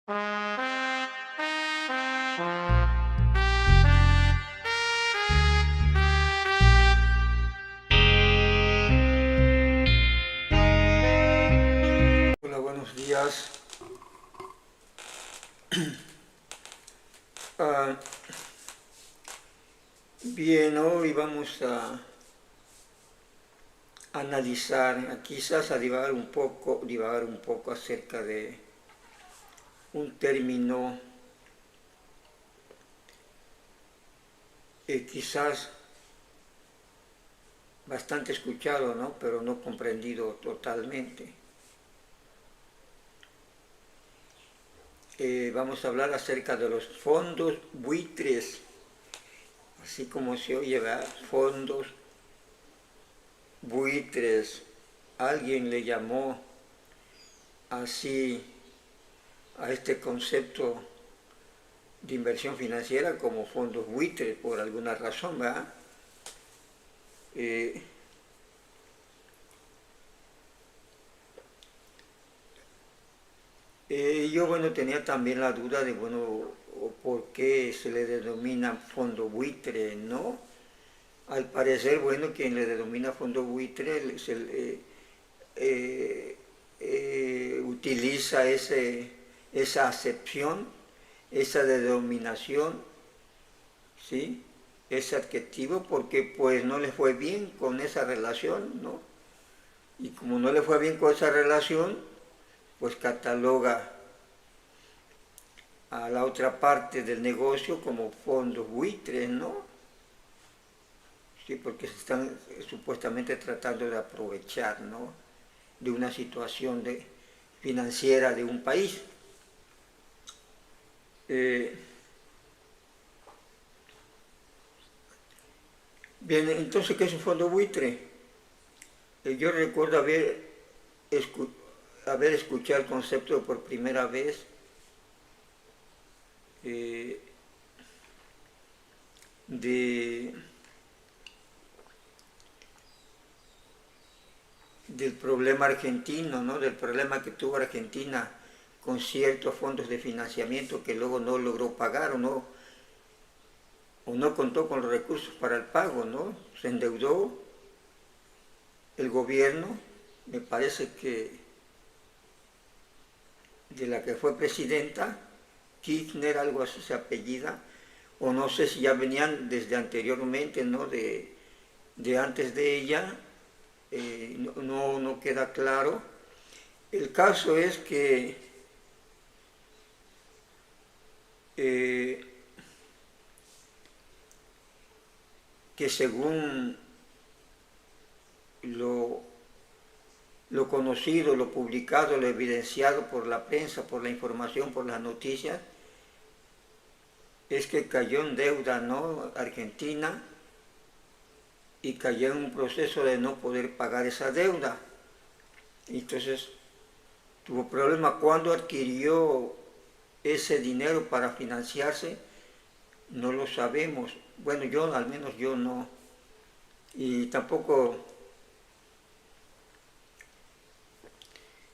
Hola, buenos días. Ah, bien, hoy vamos a analizar, quizás a divagar un poco acerca de un término quizás bastante escuchado, ¿no? Pero no comprendido totalmente. Vamos a hablar acerca de los fondos buitres, así como se oye, ¿verdad? Fondos buitres. Alguien le llamó así a este concepto de inversión financiera como fondos buitres por alguna razón, ¿verdad? Yo, bueno, tenía también la duda de, bueno, por qué se le denomina fondo buitre, ¿no? Al parecer, bueno, quien le denomina fondo buitre utiliza esa acepción, esa denominación, ¿sí? Ese adjetivo porque pues no le fue bien con esa relación, ¿no? Y como no le fue bien con esa relación, pues cataloga a la otra parte del negocio como fondos buitres, ¿no? Sí, porque se están supuestamente tratando de aprovechar, ¿no? De una situación financiera de un país. Eh, Bien, entonces, ¿qué es un fondo buitre? Yo recuerdo haber escuchado el concepto por primera vez eh, de, del problema argentino, ¿no? Del problema que tuvo Argentina con ciertos fondos de financiamiento que luego no logró pagar o no contó con los recursos para el pago, ¿no? Se endeudó el gobierno, me parece que de la que fue presidenta, Kirchner, algo así se apellida, o no sé si ya venían desde anteriormente, ¿no? De antes de ella, no queda claro. El caso es eh, que según lo conocido, lo publicado, lo evidenciado por la prensa, por la información, por las noticias, es que cayó en deuda, ¿no? Argentina, y cayó en un proceso de no poder pagar esa deuda. Entonces tuvo problemas cuando adquirió ese dinero para financiarse, no lo sabemos. Bueno, al menos yo no. Y tampoco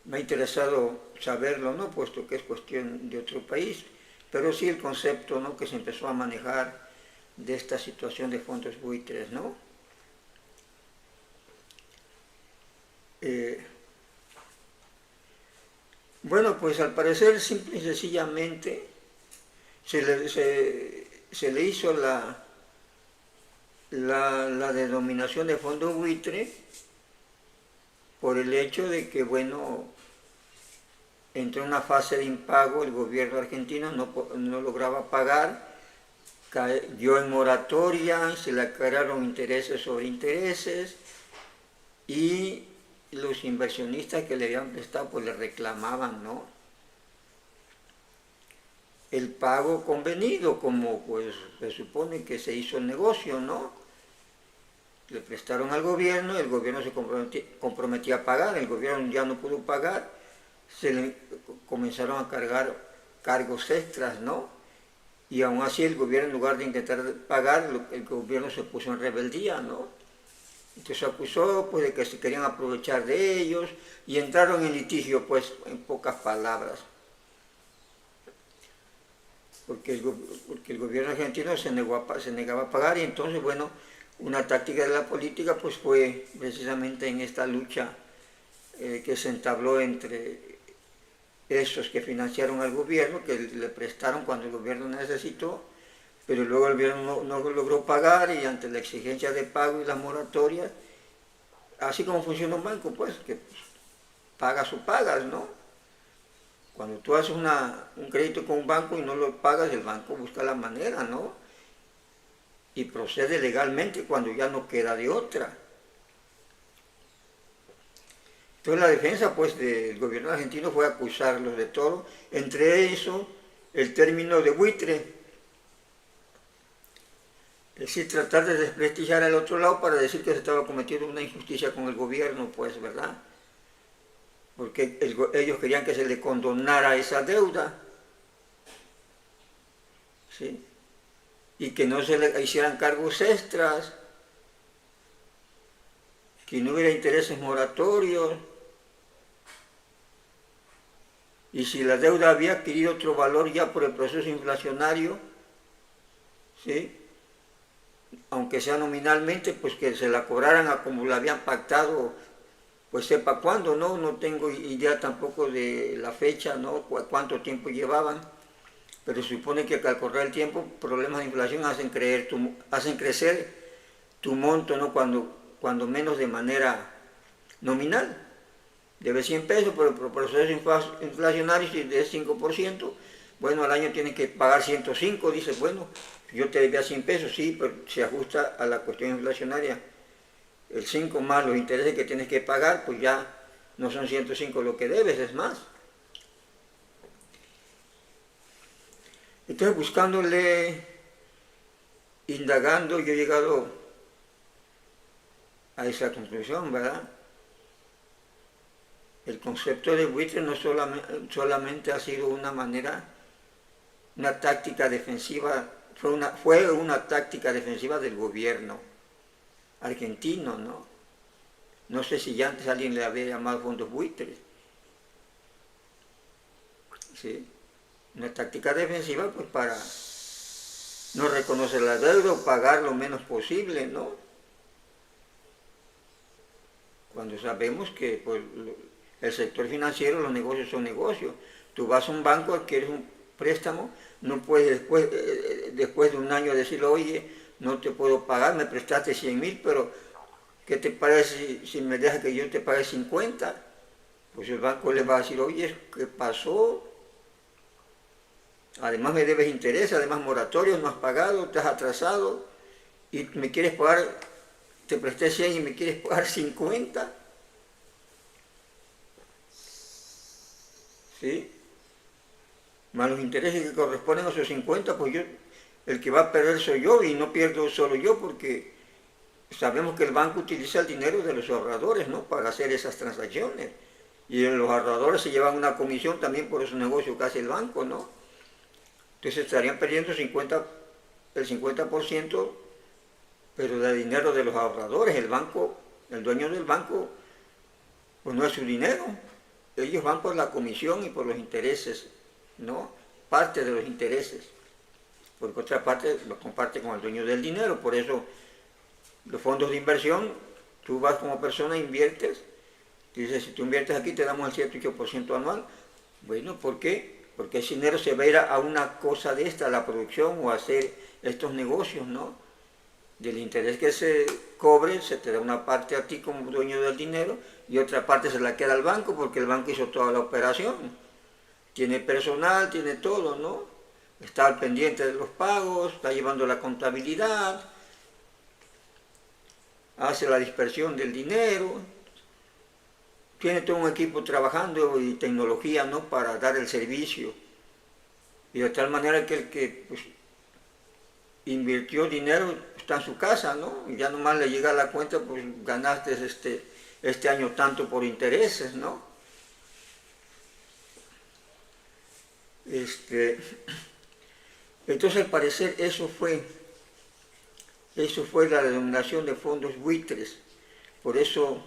me ha interesado saberlo, ¿no? Puesto que es cuestión de otro país. Pero sí el concepto, ¿no? Que se empezó a manejar de esta situación de fondos buitres, ¿no? Bueno, pues al parecer simple y sencillamente se le hizo la denominación de fondo buitre por el hecho de que, bueno, entró en una fase de impago, el gobierno argentino no lograba pagar, cayó en moratoria, se le crearon intereses sobre intereses y los inversionistas que le habían prestado pues le reclamaban, ¿no? El pago convenido, como pues se supone que se hizo el negocio, ¿no? Le prestaron al gobierno, el gobierno se comprometía a pagar, el gobierno ya no pudo pagar, se le comenzaron a cargar cargos extras, ¿no? Y aún así el gobierno, en lugar de intentar pagar, el gobierno se puso en rebeldía, ¿no? Entonces acusó pues de que se querían aprovechar de ellos y entraron en litigio, pues, en pocas palabras. porque el gobierno argentino se negaba a pagar, y entonces, bueno, una táctica de la política pues fue precisamente en esta lucha que se entabló entre esos que financiaron al gobierno, que le prestaron cuando el gobierno necesitó, pero luego el gobierno no logró pagar, y ante la exigencia de pago y las moratorias, así como funciona un banco, pues, que pagas o pagas, ¿no? Cuando tú haces un crédito con un banco y no lo pagas, el banco busca la manera, ¿no? Y procede legalmente cuando ya no queda de otra. Entonces la defensa, pues, del gobierno argentino fue acusarlos de todo, entre eso el término de buitre, es decir, tratar de desprestigiar al otro lado para decir que se estaba cometiendo una injusticia con el gobierno, pues, ¿verdad? Porque ellos querían que se le condonara esa deuda, ¿sí? Y que no se le hicieran cargos extras, que no hubiera intereses moratorios, y si la deuda había adquirido otro valor ya por el proceso inflacionario, ¿sí?, aunque sea nominalmente, pues que se la cobraran a como la habían pactado, pues sepa cuándo, ¿no? No tengo idea tampoco de la fecha, ¿no? Cuánto tiempo llevaban, pero se supone que al correr el tiempo, problemas de inflación hacen crecer tu monto, ¿no? Cuando menos de manera nominal. Debe 100 pesos, pero por proceso inflacionario, si es 5%, bueno, al año tienes que pagar 105, dices, bueno, yo te debía 100 pesos, sí, pero se ajusta a la cuestión inflacionaria. El 5 más los intereses que tienes que pagar, pues ya no son 105 lo que debes, es más. Entonces, buscándole, indagando, yo he llegado a esa conclusión, ¿verdad? El concepto de buitre no solamente ha sido una manera, una táctica defensiva, fue una táctica defensiva del gobierno argentino, ¿no? No sé si ya antes alguien le había llamado fondos buitres, ¿sí? Una táctica defensiva, pues, para no reconocer la deuda o pagar lo menos posible, ¿no? Cuando sabemos que, pues, el sector financiero, los negocios son negocios. Tú vas a un banco, adquieres un préstamo, no puedes después de un año decirle, oye, no te puedo pagar, me prestaste 100.000, pero ¿qué te parece si me dejas que yo te pague 50? Pues el banco le va a decir, oye, ¿qué pasó? Además me debes interés, además moratorios, no has pagado, te has atrasado, y me quieres pagar, te presté 100 y me quieres pagar 50. ¿Sí? Más los intereses que corresponden a esos 50, pues el que va a perder soy yo, y no pierdo solo yo, porque sabemos que el banco utiliza el dinero de los ahorradores, ¿no?, para hacer esas transacciones, y los ahorradores se llevan una comisión también por esos negocios que hace el banco, ¿no? Entonces estarían perdiendo el 50%, pero de dinero de los ahorradores. El banco, el dueño del banco, pues no es su dinero. Ellos van por la comisión y por los intereses, ¿no? Parte de los intereses. Porque otra parte lo comparte con el dueño del dinero. Por eso los fondos de inversión, tú vas como persona, inviertes, dices, si tú inviertes aquí te damos el 7-8% anual. Bueno, ¿por qué? Porque ese dinero se va a ir a una cosa de esta, a la producción o a hacer estos negocios, ¿no? Del interés que se cobre, se te da una parte a ti como dueño del dinero y otra parte se la queda al banco, porque el banco hizo toda la operación. Tiene personal, tiene todo, ¿no? Está al pendiente de los pagos, está llevando la contabilidad, hace la dispersión del dinero, tiene todo un equipo trabajando y tecnología, ¿no?, para dar el servicio. Y de tal manera que el que, pues, invirtió dinero está en su casa, ¿no? Y ya nomás le llega a la cuenta, pues ganaste este año tanto por intereses, ¿no? Entonces, al parecer, eso fue la denominación de fondos buitres. Por eso,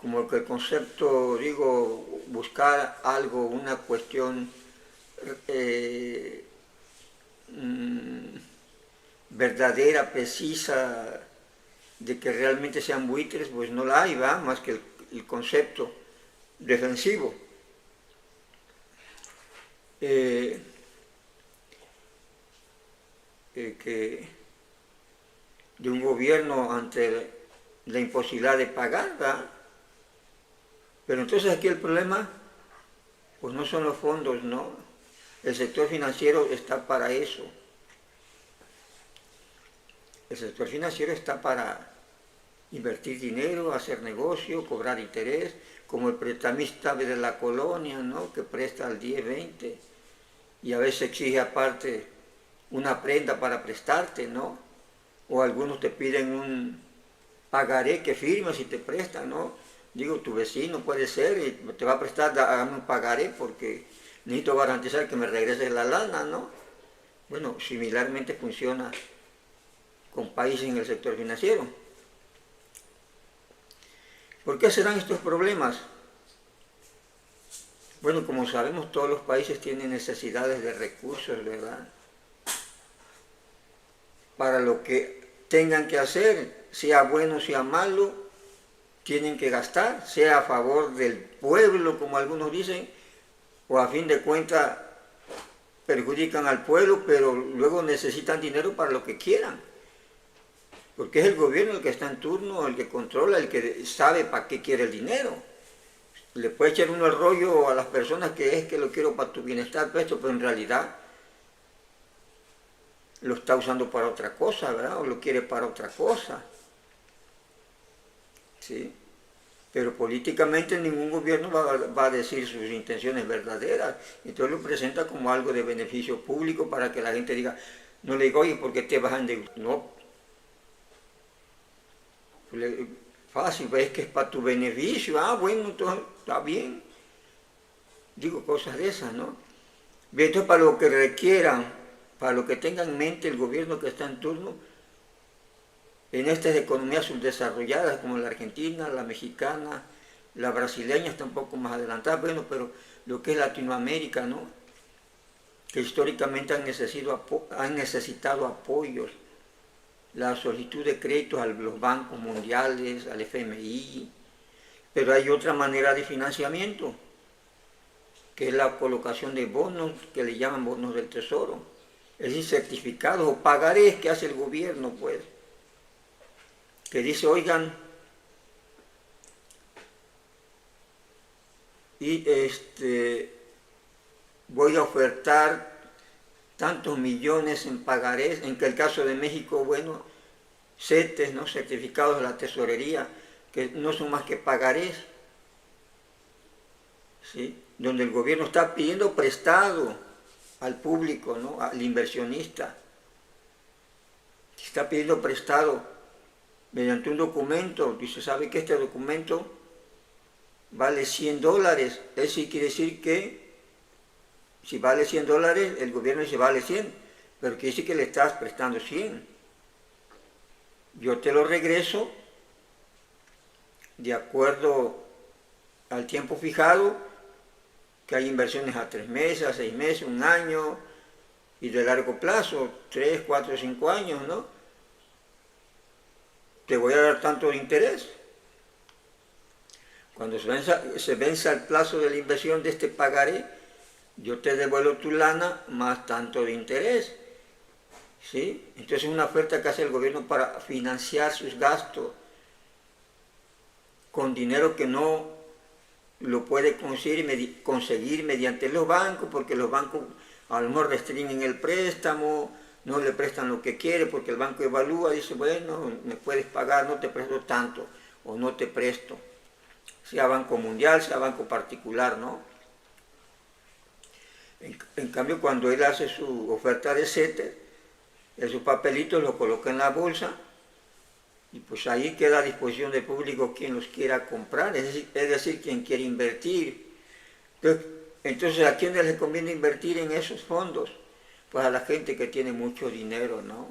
como que el concepto, digo, buscar algo, una cuestión verdadera, precisa, de que realmente sean buitres, pues no la hay, ¿va? Más que el concepto defensivo. Que de un gobierno ante la imposibilidad de pagar, ¿va? Pero entonces aquí el problema, pues no son los fondos, ¿no? El sector financiero está para eso. El sector financiero está para invertir dinero, hacer negocio, cobrar interés, como el prestamista de la colonia, ¿no? Que presta al 10, 20 y a veces exige aparte una prenda para prestarte, ¿no? O algunos te piden un pagaré que firmes y te prestan, ¿no? Digo, tu vecino puede ser y te va a prestar, hágame un pagaré porque necesito garantizar que me regreses la lana, ¿no? Bueno, similarmente funciona con países en el sector financiero. ¿Por qué se dan estos problemas? Bueno, como sabemos, todos los países tienen necesidades de recursos, ¿verdad? Para lo que tengan que hacer, sea bueno, sea malo, tienen que gastar, sea a favor del pueblo, como algunos dicen, o a fin de cuentas perjudican al pueblo, pero luego necesitan dinero para lo que quieran. Porque es el gobierno el que está en turno, el que controla, el que sabe para qué quiere el dinero. Le puede echar uno el rollo a las personas que es que lo quiero para tu bienestar, pero en realidad lo está usando para otra cosa, ¿verdad? O lo quiere para otra cosa. ¿Sí? Pero políticamente ningún gobierno va a decir sus intenciones verdaderas. Entonces lo presenta como algo de beneficio público para que la gente diga, no le digo, oye, ¿por qué te vas a endeudar? No. Fácil, ves que es para tu beneficio. Ah, bueno, entonces está bien. Digo cosas de esas, ¿no? Bien, entonces para lo que requieran, para lo que tenga en mente el gobierno que está en turno, en estas economías subdesarrolladas como la argentina, la mexicana, la brasileña está un poco más adelantada, bueno, pero lo que es Latinoamérica, ¿no? Que históricamente han necesitado apoyos, la solicitud de créditos a los bancos mundiales, al FMI, pero hay otra manera de financiamiento, que es la colocación de bonos, que le llaman bonos del tesoro, es decir, certificados o pagarés que hace el gobierno, pues, que dice, oigan, y voy a ofertar tantos millones en pagarés, en que el caso de México, bueno, CETES, ¿no? Certificados de la tesorería, que no son más que pagarés, ¿sí? Donde el gobierno está pidiendo prestado al público, ¿no? Al inversionista, está pidiendo prestado mediante un documento, dice, ¿sabe que este documento vale $100? Eso quiere decir que si vale $100, el gobierno dice vale 100, pero quiere decir que le estás prestando 100. Yo te lo regreso de acuerdo al tiempo fijado, que hay inversiones a 3 meses, a 6 meses, 1 año, y de largo plazo, 3, 4, 5 años, ¿no? Te voy a dar tanto de interés. Cuando se venza el plazo de la inversión de este pagaré, yo te devuelvo tu lana más tanto de interés. ¿Sí? Entonces es una oferta que hace el gobierno para financiar sus gastos con dinero que no lo puede conseguir mediante los bancos, porque los bancos a lo mejor restringen el préstamo, no le prestan lo que quiere, porque el banco evalúa, dice, bueno, me puedes pagar, no te presto tanto, o no te presto, sea banco mundial, sea banco particular, ¿no? En cambio, cuando él hace su oferta de CETES, esos papelitos los coloca en la bolsa, y pues ahí queda a disposición del público quien los quiera comprar, es decir, quien quiere invertir. Entonces, ¿a quién les conviene invertir en esos fondos? Pues a la gente que tiene mucho dinero, ¿no?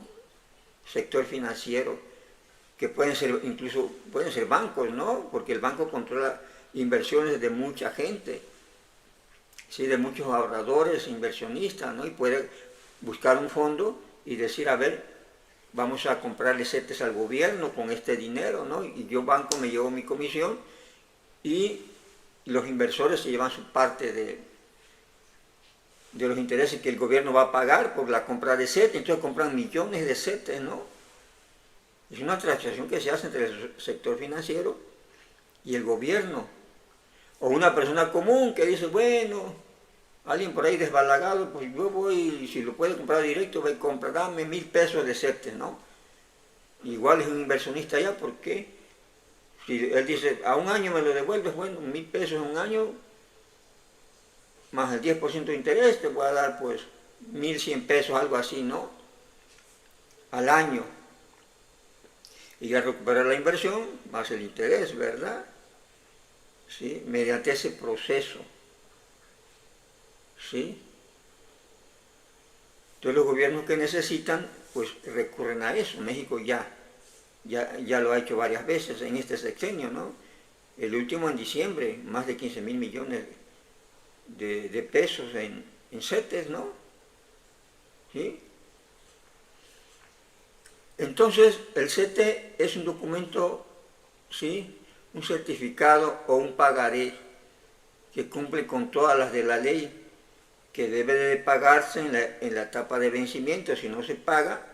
Sector financiero. que pueden ser incluso pueden ser bancos, ¿no? Porque el banco controla inversiones de mucha gente, ¿sí? De muchos ahorradores, inversionistas, ¿no? Y puede buscar un fondo y decir, a ver, vamos a comprarle CETES al gobierno con este dinero, ¿no? Y yo, banco, me llevo mi comisión y los inversores se llevan su parte de los intereses que el gobierno va a pagar por la compra de CETES. Entonces compran millones de CETES, ¿no? Es una transacción que se hace entre el sector financiero y el gobierno. O una persona común que dice, bueno, alguien por ahí desbalagado, pues yo voy, si lo puede comprar directo, voy a comprar, dame 1.000 pesos de CETES, ¿no? Igual es un inversionista allá, ¿por qué? Si él dice, a un año me lo devuelves, bueno, 1.000 pesos en un año, más el 10% de interés, te voy a dar pues 1.100 pesos, algo así, ¿no? Al año. Y ya recuperar la inversión, más el interés, ¿verdad? ¿Sí? Mediante ese proceso. ¿Sí? Entonces los gobiernos que necesitan, pues recurren a eso. México ya lo ha hecho varias veces en este sexenio, ¿no? El último en diciembre, más de 15.000 millones de pesos en CETES, ¿no? ¿Sí? Entonces, el CETE es un documento, ¿sí? Un certificado o un pagaré que cumple con todas las de la ley, que debe de pagarse en la etapa de vencimiento. Si no se paga,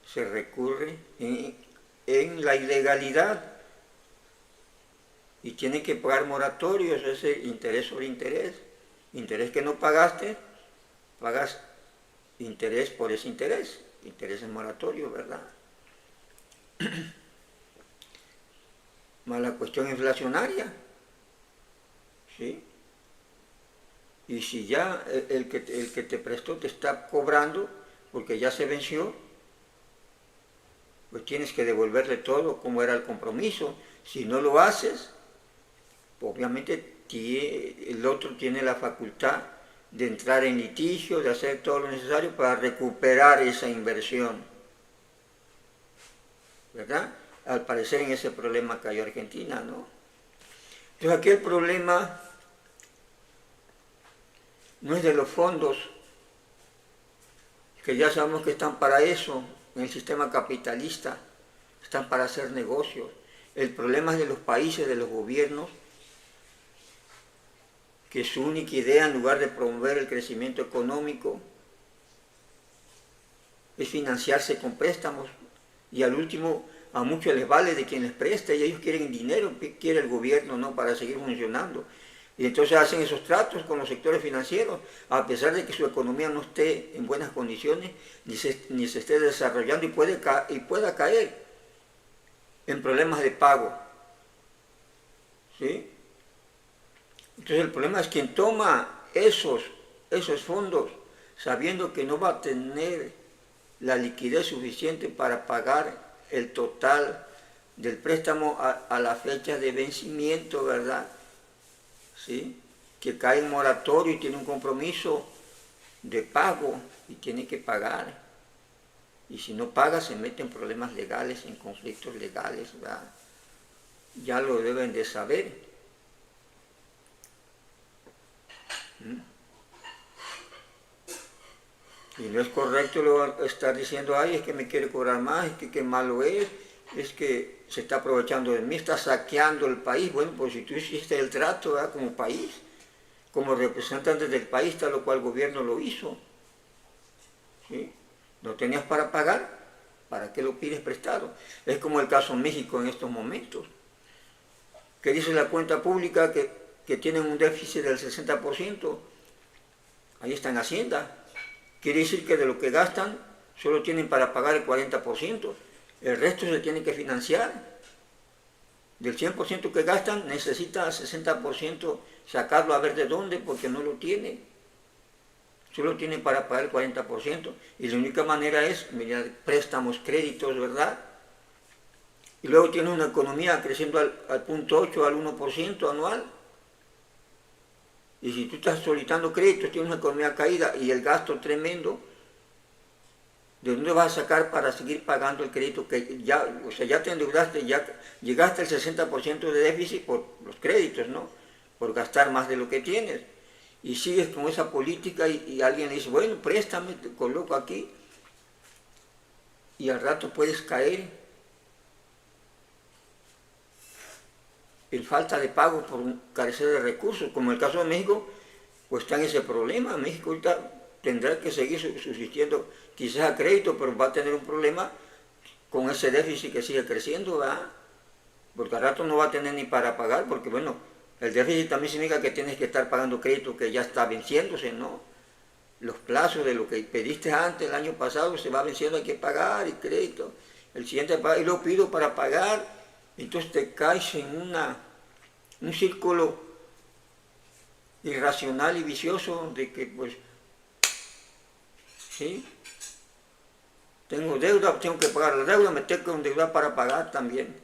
se recurre en la ilegalidad y tiene que pagar moratorios, ese interés sobre interés. Interés que no pagaste, pagas interés por ese interés. Interés en moratorio, ¿verdad? Más la cuestión inflacionaria, ¿sí? Y si ya el que te prestó te está cobrando porque ya se venció, pues tienes que devolverle todo como era el compromiso. Si no lo haces, obviamente el otro tiene la facultad de entrar en litigio, de hacer todo lo necesario para recuperar esa inversión, ¿verdad? Al parecer en ese problema cayó Argentina, ¿no? Entonces aquí el problema no es de los fondos, que ya sabemos que están para eso, en el sistema capitalista, están para hacer negocios. El problema es de los países, de los gobiernos, que su única idea, en lugar de promover el crecimiento económico, es financiarse con préstamos, y al último a muchos les vale de quien les presta, y ellos quieren dinero, quiere el gobierno, ¿no?, para seguir funcionando. Y entonces hacen esos tratos con los sectores financieros, a pesar de que su economía no esté en buenas condiciones, ni se esté desarrollando, y pueda caer en problemas de pago, ¿sí? Entonces el problema es quien toma esos fondos, sabiendo que no va a tener la liquidez suficiente para pagar el total del préstamo a la fecha de vencimiento, ¿verdad? ¿Sí? Que cae en moratorio y tiene un compromiso de pago y tiene que pagar. Y si no paga, se mete en problemas legales, en conflictos legales, ¿verdad? Ya lo deben de saber. Y no es correcto estar diciendo, ay, es que me quiere cobrar más, es que qué malo es que se está aprovechando de mí, está saqueando el país. Bueno, pues si tú hiciste el trato, ¿verdad?, como país, como representante del país, tal o cual el gobierno lo hizo, ¿sí? No tenías para pagar, ¿para qué lo pides prestado? Es como el caso en México en estos momentos, que dice la cuenta pública que tienen un déficit del 60%, ahí está en Hacienda. Quiere decir que de lo que gastan, solo tienen para pagar el 40%. El resto se tiene que financiar. Del 100% que gastan, necesita 60% sacarlo a ver de dónde, porque no lo tiene. Solo tiene para pagar el 40%. Y la única manera es mediante préstamos, créditos, ¿verdad? Y luego tiene una economía creciendo al 0.8, al 1% anual. Y si tú estás solicitando créditos, tienes una economía caída y el gasto tremendo, ¿De dónde vas a sacar para seguir pagando el crédito que ya, o sea, ya te endeudaste, ya llegaste al 60% de déficit por los créditos, ¿no? Por gastar más de lo que tienes. Y sigues con esa política y alguien le dice, bueno, préstame, te coloco aquí. Y al rato puedes caer en falta de pago por carecer de recursos. Como el caso de México, pues está en ese problema. México ahorita tendrá que seguir subsistiendo quizás a crédito, pero va a tener un problema con ese déficit que sigue creciendo, ¿verdad? Porque al rato no va a tener ni para pagar, porque bueno, el déficit también significa que tienes que estar pagando crédito que ya está venciéndose, ¿no? Los plazos de lo que pediste antes, el año pasado, se va venciendo, hay que pagar el crédito. El siguiente paga, y lo pido para pagar, entonces te caes en un círculo irracional y vicioso de que pues, ¿sí? Tengo deuda, tengo que pagar la deuda, me tengo que endeudar para pagar también.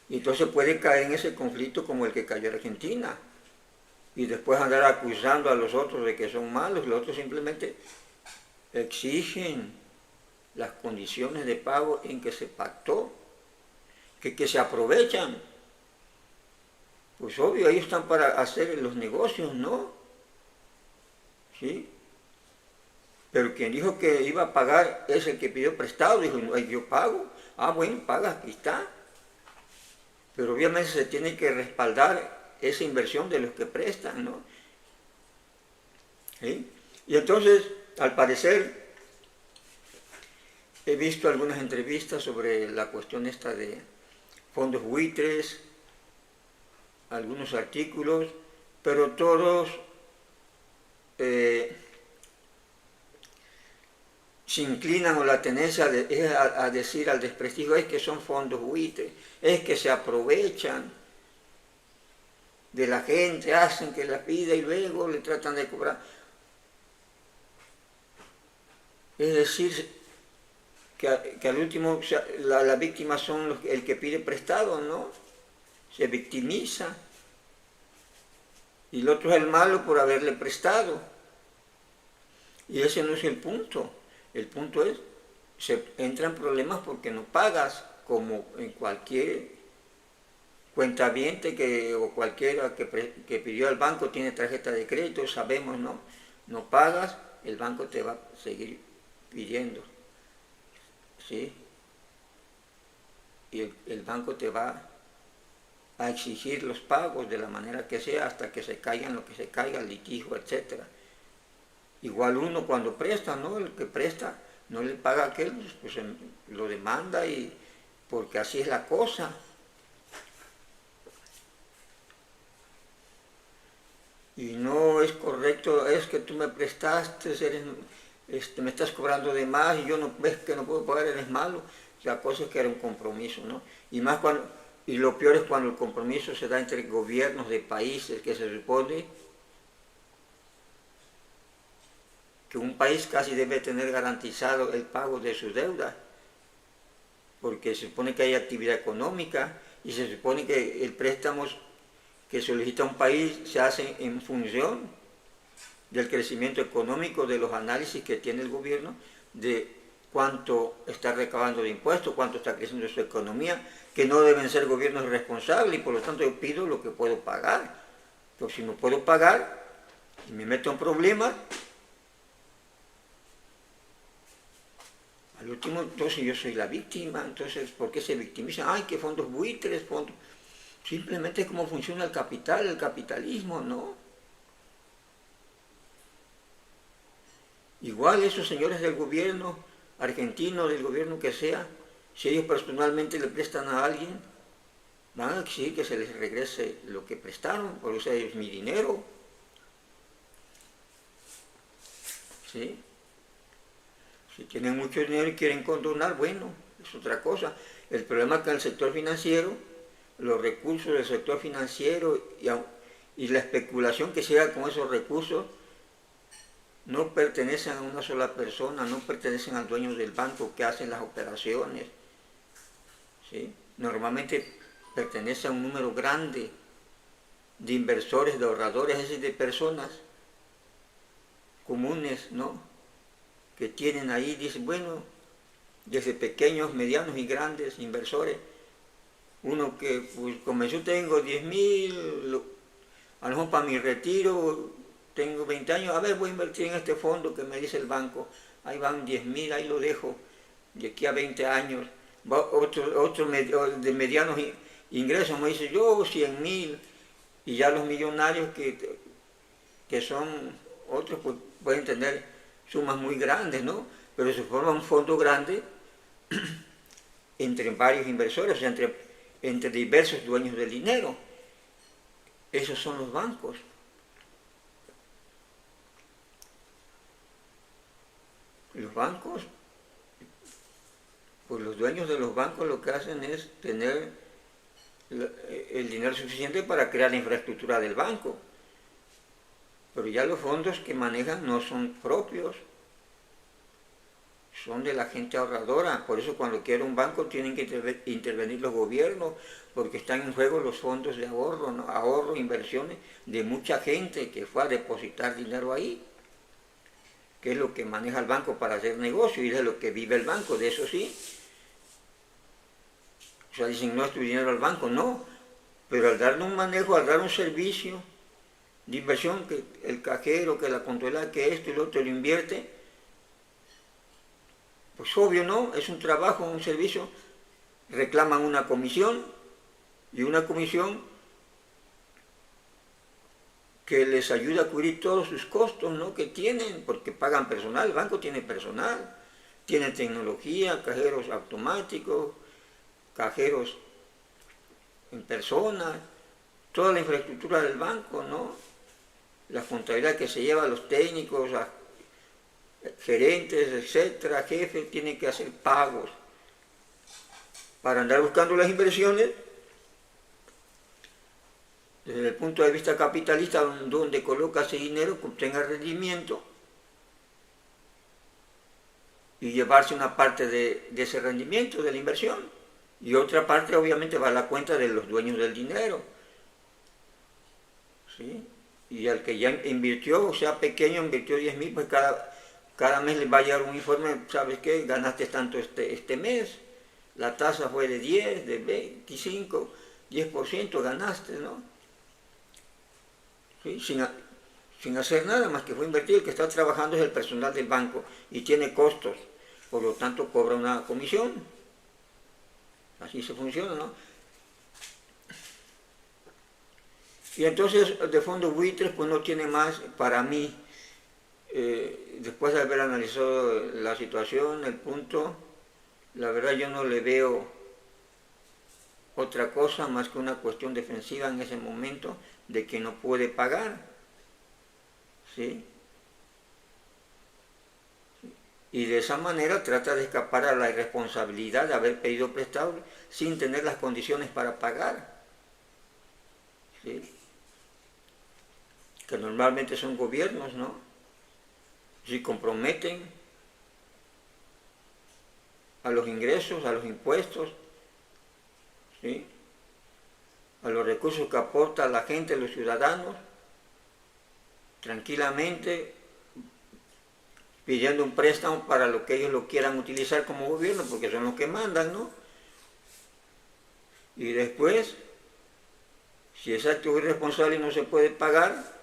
Y entonces puede caer en ese conflicto como el que cayó en Argentina. Y después andar acusando a los otros de que son malos, los otros simplemente exigen las condiciones de pago en que se pactó, que se aprovechan. Pues obvio, ellos están para hacer los negocios, ¿no? ¿Sí? Pero quien dijo que iba a pagar es el que pidió prestado, dijo, no, yo pago. Ah, bueno, paga, aquí está. Pero obviamente se tiene que respaldar esa inversión de los que prestan, ¿no? ¿Sí? Y entonces, al parecer, he visto algunas entrevistas sobre la cuestión esta de fondos buitres, algunos artículos, pero todos se inclinan, o la tendencia es a decir al desprestigio, es que son fondos buitres, es que se aprovechan de la gente, hacen que la pida y luego le tratan de cobrar. Es decir, que al último o sea, la víctima son el que pide prestado, ¿no? Se victimiza. Y el otro es el malo por haberle prestado. Y ese no es el punto. El punto es, se entran problemas porque no pagas, como en cualquier cuentaviente o cualquiera que pidió al banco tiene tarjeta de crédito, sabemos, ¿no? No pagas, el banco te va a seguir pidiendo, ¿sí? Y el banco te va a exigir los pagos de la manera que sea hasta que se caigan lo que se caiga, el litigio, etc. Igual uno cuando presta, ¿no? El que presta no le paga a aquel, pues lo demanda, y porque así es la cosa. Y no es correcto, es que tú me prestaste, me estás cobrando de más y yo no ves que no puedo pagar, eres malo. La cosa es que era un compromiso, ¿no? Y lo peor es cuando el compromiso se da entre gobiernos de países que se supone que un país casi debe tener garantizado el pago de su deuda, porque se supone que hay actividad económica y se supone que el préstamo que solicita un país se hace en función del crecimiento económico, de los análisis que tiene el gobierno, de cuánto está recabando de impuestos, cuánto está creciendo su economía, que no deben ser gobiernos responsables, y por lo tanto yo pido lo que puedo pagar. Pero si no puedo pagar y me meto en problemas, al último entonces yo soy la víctima. Entonces, ¿por qué se victimizan? Ay, que fondos buitres, fondos... Simplemente es como funciona el capital, el capitalismo, ¿no? Igual esos señores del gobierno argentino, del gobierno que sea, si ellos personalmente le prestan a alguien, van a exigir que se les regrese lo que prestaron, por eso es mi dinero. ¿Sí? Si tienen mucho dinero y quieren condonar, bueno, es otra cosa. El problema es que en el sector financiero, los recursos del sector financiero y la especulación que se haga con esos recursos no pertenecen a una sola persona, no pertenecen al dueño del banco que hacen las operaciones, ¿sí? Normalmente pertenece a un número grande de inversores, de ahorradores, es decir, de personas comunes, ¿no? que tienen ahí, dicen, bueno, desde pequeños, medianos y grandes inversores, uno que, pues como yo tengo 10.000, a lo mejor para mi retiro, tengo 20 años, a ver, voy a invertir en este fondo que me dice el banco, ahí van 10.000, ahí lo dejo, de aquí a 20 años, va otro de medianos ingresos me dice, yo 100.000, y ya los millonarios que son otros, pues pueden tener sumas muy grandes, ¿no? Pero se forma un fondo grande entre varios inversores, o sea, entre diversos dueños del dinero. Esos son los bancos. Los bancos, pues los dueños de los bancos lo que hacen es tener el dinero suficiente para crear la infraestructura del banco. Pero ya los fondos que manejan no son propios, son de la gente ahorradora. Por eso cuando quiere un banco tienen que intervenir los gobiernos, porque están en juego los fondos de ahorro, ¿no? Ahorro, inversiones de mucha gente que fue a depositar dinero ahí, que es lo que maneja el banco para hacer negocio y de lo que vive el banco, de eso sí. O sea, dicen, no es tu dinero al banco, no. Pero al darle un manejo, al dar un servicio de inversión, que el cajero, que la controla, que esto y lo otro lo invierte, pues obvio, ¿no? Es un trabajo, un servicio, reclaman una comisión, y una comisión que les ayuda a cubrir todos sus costos, ¿no? Que tienen, porque pagan personal, el banco tiene personal, tiene tecnología, cajeros automáticos, cajeros en persona, toda la infraestructura del banco, ¿no? La contabilidad que se lleva a los técnicos, a gerentes, etcétera, jefes, tienen que hacer pagos para andar buscando las inversiones desde el punto de vista capitalista, donde coloca ese dinero que obtenga rendimiento y llevarse una parte de ese rendimiento de la inversión, y otra parte obviamente va a la cuenta de los dueños del dinero, ¿sí? Y al que ya invirtió, o sea pequeño, invirtió 10.000, pues cada mes le va a llegar un informe, ¿sabes qué? Ganaste tanto este mes, la tasa fue de 10, de 25, 10% ganaste, ¿no? ¿Sí? Sin hacer nada más que fue invertir. El que está trabajando es el personal del banco y tiene costos, por lo tanto cobra una comisión. Así se funciona, ¿no? Y entonces de fondo buitres pues no tiene más, para mí, después de haber analizado la situación, el punto, la verdad yo no le veo otra cosa más que una cuestión defensiva en ese momento de que no puede pagar, ¿sí? Y de esa manera trata de escapar a la irresponsabilidad de haber pedido prestado sin tener las condiciones para pagar, ¿sí? Que normalmente son gobiernos, ¿no? Si comprometen a los ingresos, a los impuestos, ¿sí? A los recursos que aporta la gente, los ciudadanos, tranquilamente pidiendo un préstamo para lo que ellos lo quieran utilizar como gobierno, porque son los que mandan, ¿no? Y después, si es acto irresponsable y no se puede pagar,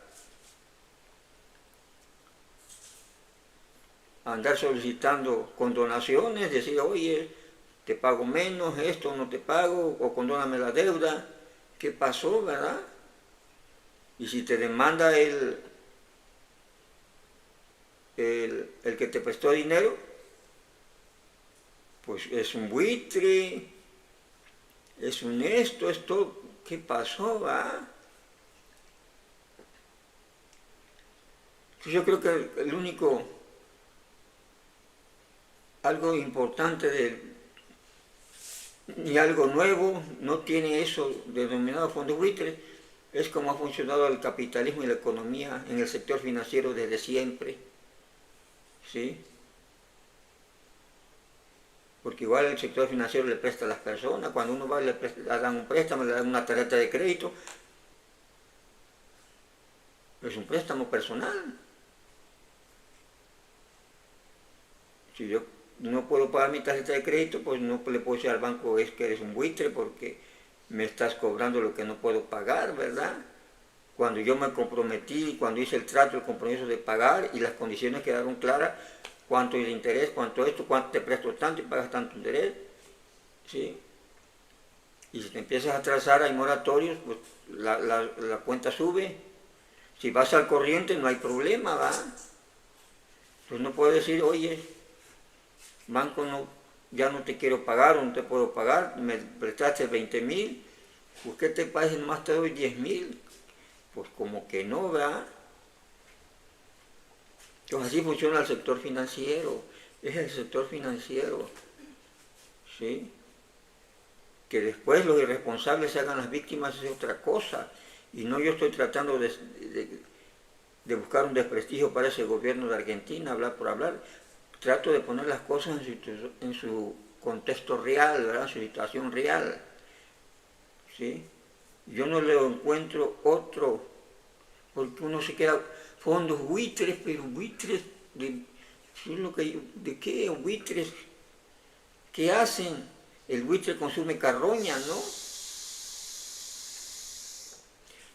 andar solicitando condonaciones, decir, oye, te pago menos, esto no te pago, o condóname la deuda. ¿Qué pasó, verdad? Y si te demanda el que te prestó dinero, pues es un buitre, es un esto, ¿qué pasó, verdad? Yo creo que el único, algo importante ni algo nuevo, no tiene eso denominado fondos buitres, es como ha funcionado el capitalismo y la economía en el sector financiero desde siempre, ¿sí? Porque igual el sector financiero le presta a las personas, cuando uno va le dan un préstamo, le dan una tarjeta de crédito, es un préstamo personal. Si yo no puedo pagar mi tarjeta de crédito, pues no le puedo decir al banco es que eres un buitre porque me estás cobrando lo que no puedo pagar, ¿verdad? Cuando yo me comprometí, cuando hice el trato, el compromiso de pagar y las condiciones quedaron claras, cuánto es el interés, cuánto esto, cuánto te presto tanto y pagas tanto interés, ¿sí? Y si te empiezas a atrasar, hay moratorios, pues la cuenta sube. Si vas al corriente no hay problema, ¿va? Pues no puedes decir, oye, banco, no, ya no te quiero pagar o no te puedo pagar, me prestaste 20.000, pues ¿qué te parece? Nomás te doy 10.000. Pues como que no, ¿verdad? Entonces así funciona el sector financiero, es el sector financiero, ¿sí? Que después los irresponsables se hagan las víctimas es otra cosa, y no yo estoy tratando de buscar un desprestigio para ese gobierno de Argentina, hablar por hablar, trato de poner las cosas en su contexto real, ¿verdad? Su situación real, ¿sí? Yo no le encuentro otro, porque uno se queda, fondos buitres, pero buitres, ¿de qué? Buitres, ¿qué hacen? El buitre consume carroña, ¿no?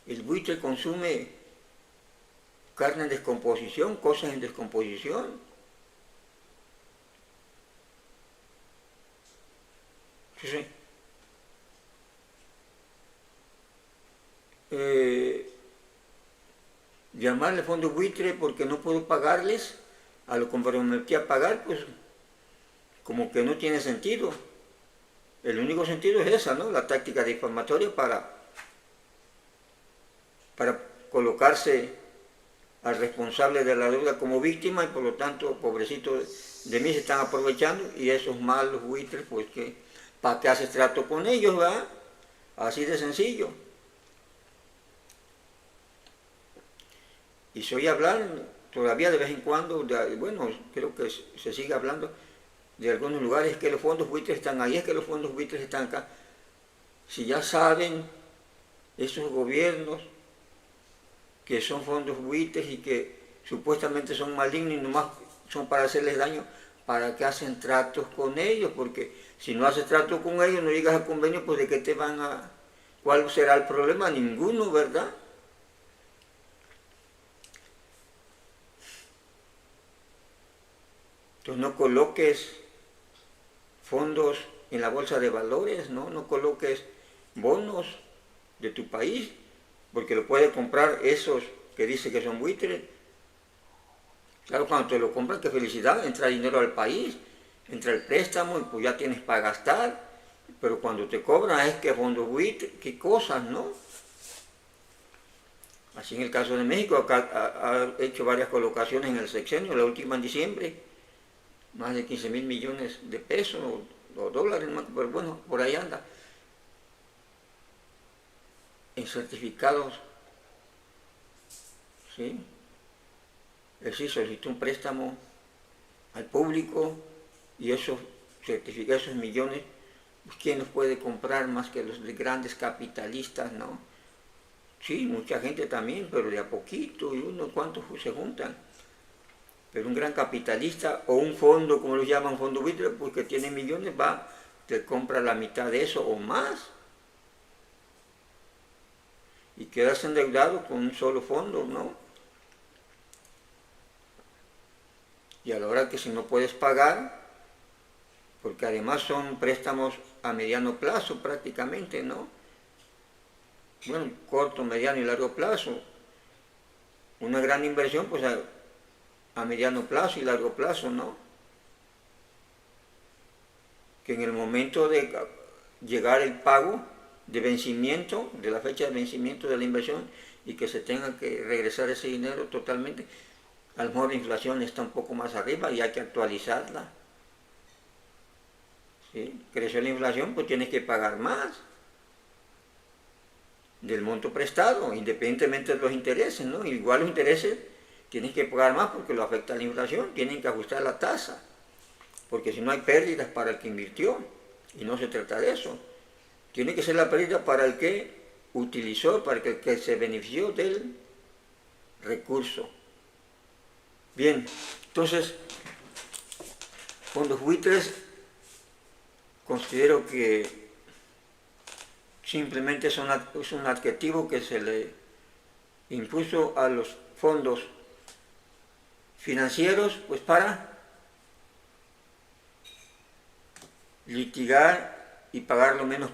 El buitre consume carne en descomposición, cosas en descomposición. Sí. Llamarle fondo buitre porque no puedo pagarles a lo que me comprometí a pagar, pues como que no tiene sentido. El único sentido es esa, ¿no? La táctica difamatoria para colocarse al responsable de la deuda como víctima y por lo tanto, pobrecito de mí, se están aprovechando y esos malos buitres, pues que, ¿para qué haces trato con ellos, va? Así de sencillo. Y se oye hablar todavía de vez en cuando, bueno, creo que se sigue hablando de algunos lugares que los fondos buitres están ahí, es que los fondos buitres están acá. Si ya saben esos gobiernos que son fondos buitres y que supuestamente son malignos y nomás son para hacerles daño, ¿para qué hacen tratos con ellos? Porque si no haces trato con ellos, no llegas al convenio, pues ¿de qué te van a...? ¿Cuál será el problema? Ninguno, ¿verdad? Entonces no coloques fondos en la bolsa de valores, no coloques bonos de tu país, porque lo puede comprar esos que dicen que son buitres. Claro, cuando te lo compran, qué felicidad, entra dinero al país, entra el préstamo y pues ya tienes para gastar, pero cuando te cobran es que fondos buitres, qué cosas, ¿no? Así en el caso de México, acá ha hecho varias colocaciones en el sexenio, la última en diciembre, más de 15.000 millones de pesos o dólares, pero bueno, por ahí anda, en certificados, ¿sí? Es decir, solicitó un préstamo al público y esos certificados, esos millones, pues ¿quién los puede comprar más que los de grandes capitalistas, no? Sí, mucha gente también, pero de a poquito, y unos cuantos se juntan. Pero un gran capitalista o un fondo, como lo llaman, fondo buitre, porque tiene millones, va, te compra la mitad de eso o más. Y quedas endeudado con un solo fondo, ¿no? Y a la hora que si no puedes pagar, porque además son préstamos a mediano plazo prácticamente, ¿no? Bueno, corto, mediano y largo plazo. Una gran inversión, pues a mediano plazo y largo plazo, ¿no? Que en el momento de llegar el pago de vencimiento, de la fecha de vencimiento de la inversión, y que se tenga que regresar ese dinero totalmente, a lo mejor la inflación está un poco más arriba y hay que actualizarla. ¿Sí? Creció la inflación, pues tienes que pagar más del monto prestado, independientemente de los intereses, ¿no? Igual los intereses tienes que pagar más porque lo afecta a la inflación, tienen que ajustar la tasa, porque si no hay pérdidas para el que invirtió, y no se trata de eso. Tiene que ser la pérdida para el que utilizó, para el que se benefició del recurso. Bien, entonces, Fondos buitres, considero que simplemente es un adjetivo que se le impuso a los fondos financieros, pues para litigar y pagar lo menos